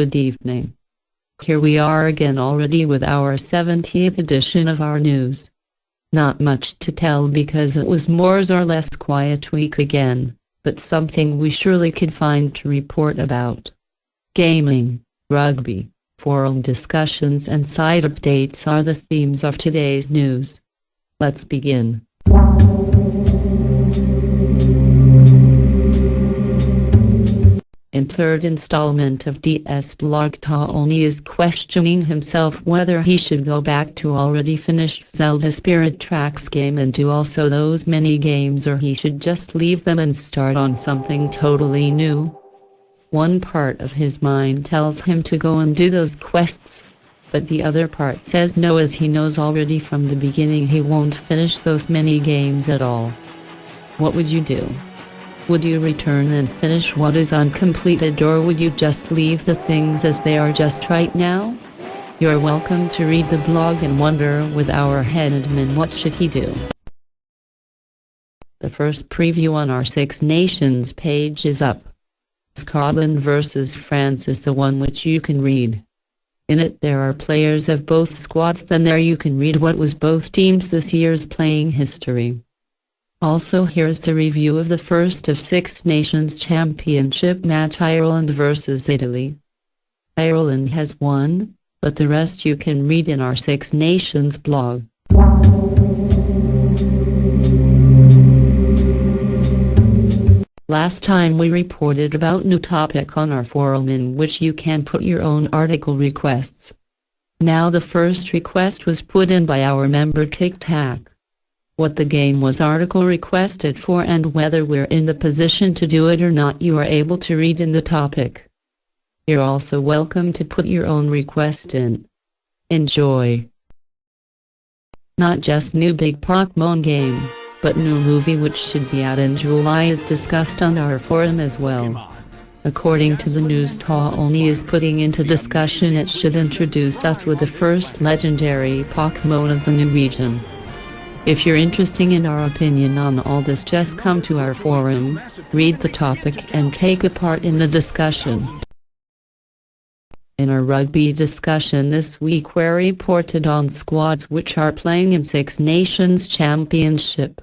good evening. Here we are again already with our 70th edition of our news. Not much to tell because it was more or less quiet week again, but something we surely could find to report about. Gaming, rugby, forum discussions and side updates are the themes of today's news. Let's begin. In third installment of DS blog, Knight-Nui is questioning himself whether he should go back to already finished Zelda Spirit Tracks game and do also those mini games, or he should just leave them and start on something totally new. One part of his mind tells him to go and do those quests, but the other part says no, as he knows already from the beginning he won't finish those mini games at all. What would you do? Would you return and finish what is uncompleted, or would you just leave the things as they are just right now? You're welcome to read the blog and wonder with our head admin what should he do. The first preview on our Six Nations page is up. Scotland versus France is the one which you can read. In it there are players of both squads, then there you can read what was both teams this year's playing history. Also here's the review of the first of Six Nations Championship match, Ireland versus Italy. Ireland has won, but the rest you can read in our Six Nations blog. Last time we reported about new topic on our forum in which you can put your own article requests. Now the first request was put in by our member Tic Tac. What the game was article requested for and whether we're in the position to do it or not you are able to read in the topic. You're also welcome to put your own request in. Enjoy. Not just new big Pokemon game, but new movie which should be out in July is discussed on our forum as well. According to the news, Knight-Nui is putting into discussion it should introduce us with the first legendary Pokemon of the new region. If you're interested in our opinion on all this, just come to our forum, read the topic and take a part in the discussion. In our rugby discussion this week we reported on squads which are playing in Six Nations Championship.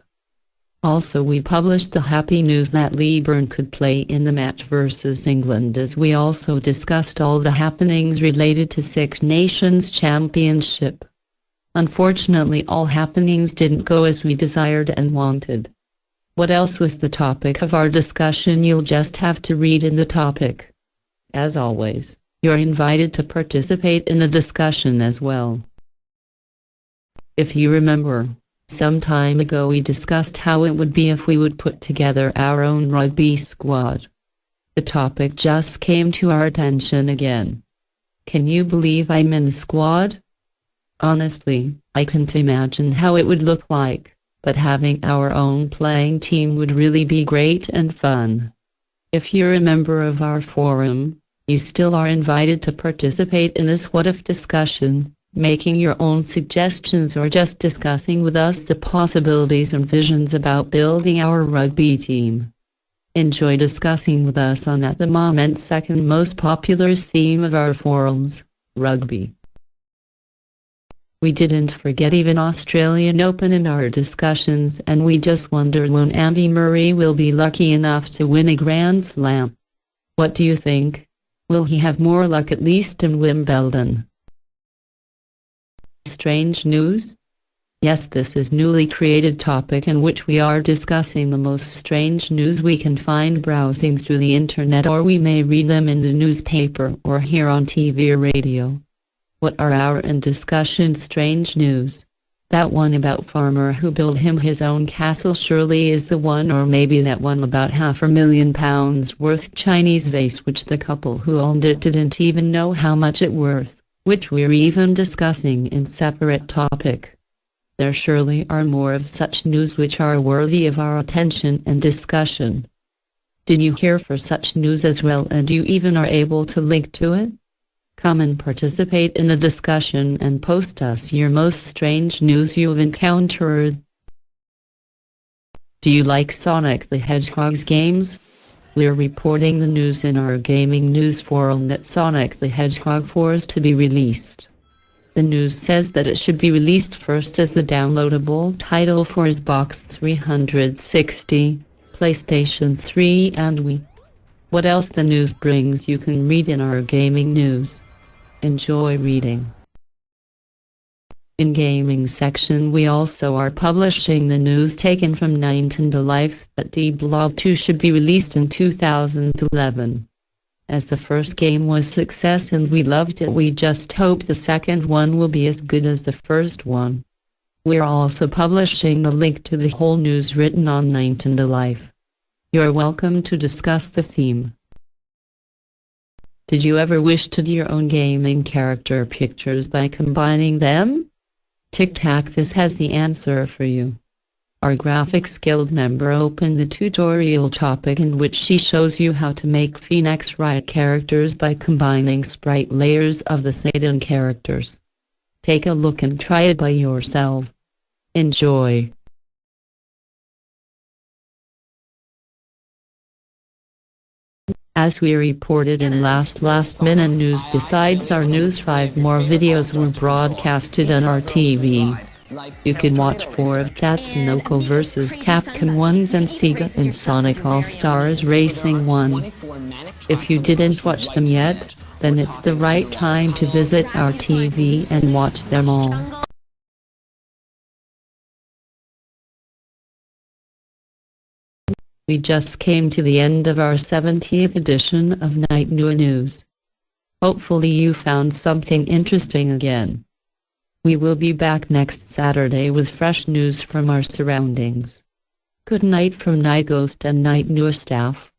Also we published the happy news that Liburn could play in the match versus England, as we also discussed all the happenings related to Six Nations Championship. Unfortunately all happenings didn't go as we desired and wanted. What else was the topic of our discussion? You'll just have to read in the topic. As always, you're invited to participate in the discussion as well. If you remember, some time ago we discussed how it would be if we would put together our own rugby squad. The topic just came to our attention again. Can you believe I'm in the squad? Honestly, I can't imagine how it would look like, but having our own playing team would really be great and fun. If you're a member of our forum, you still are invited to participate in this what if discussion, making your own suggestions or just discussing with us the possibilities and visions about building our rugby team. Enjoy discussing with us on at the moment second most popular theme of our forums, rugby. We didn't forget even Australian Open in our discussions, and we just wondered when Andy Murray will be lucky enough to win a Grand Slam. What do you think? Will he have more luck at least in Wimbledon? Strange news? Yes, this is newly created topic in which we are discussing the most strange news we can find browsing through the internet, or we may read them in the newspaper or hear on TV or radio. What are our in discussion strange news? That one about farmer who built him his own castle surely is the one, or maybe that one about £500,000 worth Chinese vase which the couple who owned it didn't even know how much it worth, which we're even discussing in separate topic. There surely are more of such news which are worthy of our attention and discussion. Did you hear for such news as well, and you even are able to link to it? Come and participate in the discussion and post us your most strange news you've encountered. Do you like Sonic the Hedgehog's games? We're reporting the news in our gaming news forum that Sonic the Hedgehog 4 is to be released. The news says that it should be released first as the downloadable title for Xbox 360, PlayStation 3 and Wii. What else the news brings you can read in our gaming news. Enjoy reading. In gaming section we also are publishing the news taken from Nintendo Life that D-Blob 2 should be released in 2011. As the first game was success and we loved it, we just hope the second one will be as good as the first one. We're also publishing the link to the whole news written on Nintendo Life. You're welcome to discuss the theme. Did you ever wish to do your own gaming character pictures by combining them? Tic-Tac This has the answer for you. Our Graphics Guild member opened the tutorial topic in which she shows you how to make Phoenix Wright characters by combining sprite layers of the Satan characters. Take a look and try it by yourself. Enjoy. As we reported in last minute news, besides our news, 5 more videos were broadcasted on our TV. You can watch 4 of Tatsunoko vs Capcom 1s and Sega and Sonic All-Stars Racing 1. If you didn't watch them yet, then it's the right time to visit our TV and watch them all. We just came to the end of our 70th edition of Knight-Nui News. Hopefully you found something interesting again. We will be back next Saturday with fresh news from our surroundings. Good night from Night Ghost and Knight-Nui staff.